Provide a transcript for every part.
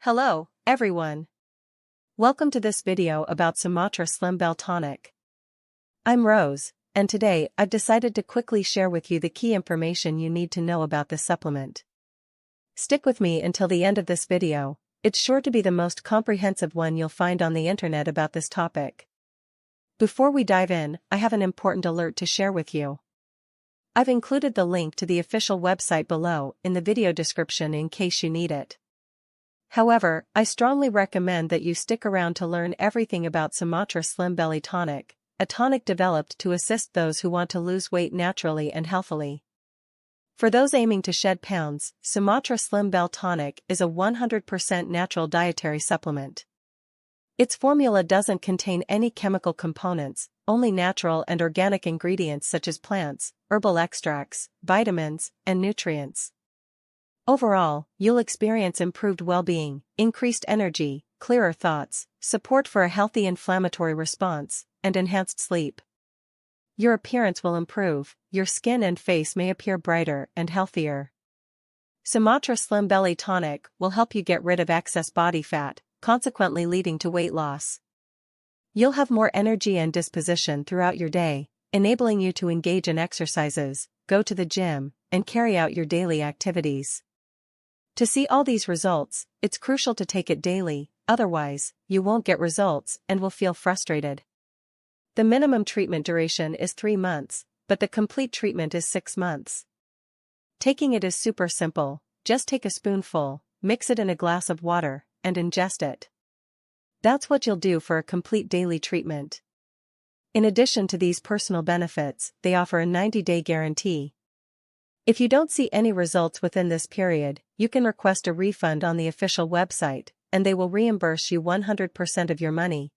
Hello, everyone. Welcome to this video about Sumatra Slim Belly Tonic. I'm Rose, and today I've decided to quickly share with you the key information you need to know about this supplement. Stick with me until the end of this video. It's sure to be the most comprehensive one you'll find on the internet about this topic. Before we dive in, I have an important alert to share with you. I've included the link to the official website below in the video description in case you need it. However, I strongly recommend that you stick around to learn everything about Sumatra Slim Belly Tonic, a tonic developed to assist those who want to lose weight naturally and healthily. For those aiming to shed pounds, Sumatra Slim Belly Tonic is a 100% natural dietary supplement. Its formula doesn't contain any chemical components, only natural and organic ingredients such as plants, herbal extracts, vitamins, and nutrients. Overall, you'll experience improved well-being, increased energy, clearer thoughts, support for a healthy inflammatory response, and enhanced sleep. Your appearance will improve, your skin and face may appear brighter and healthier. Sumatra Slim Belly Tonic will help you get rid of excess body fat, consequently leading to weight loss. You'll have more energy and disposition throughout your day, enabling you to engage in exercises, go to the gym, and carry out your daily activities. To see all these results, it's crucial to take it daily, otherwise, you won't get results and will feel frustrated. The minimum treatment duration is 3 months, but the complete treatment is 6 months. Taking it is super simple, just take a spoonful, mix it in a glass of water, and ingest it. That's what you'll do for a complete daily treatment. In addition to these personal benefits, they offer a 90-day guarantee. If you don't see any results within this period, you can request a refund on the official website, and they will reimburse you 100% of your money.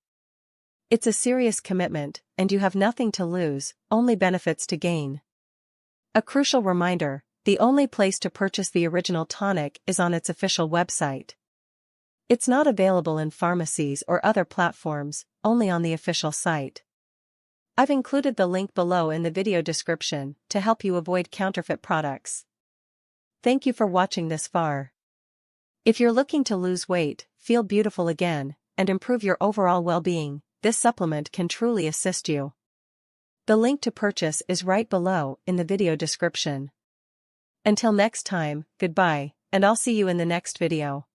It's a serious commitment, and you have nothing to lose, only benefits to gain. A crucial reminder, the only place to purchase the original tonic is on its official website. It's not available in pharmacies or other platforms, only on the official site. I've included the link below in the video description to help you avoid counterfeit products. Thank you for watching this far. If you're looking to lose weight, feel beautiful again, and improve your overall well-being, this supplement can truly assist you. The link to purchase is right below in the video description. Until next time, goodbye, and I'll see you in the next video.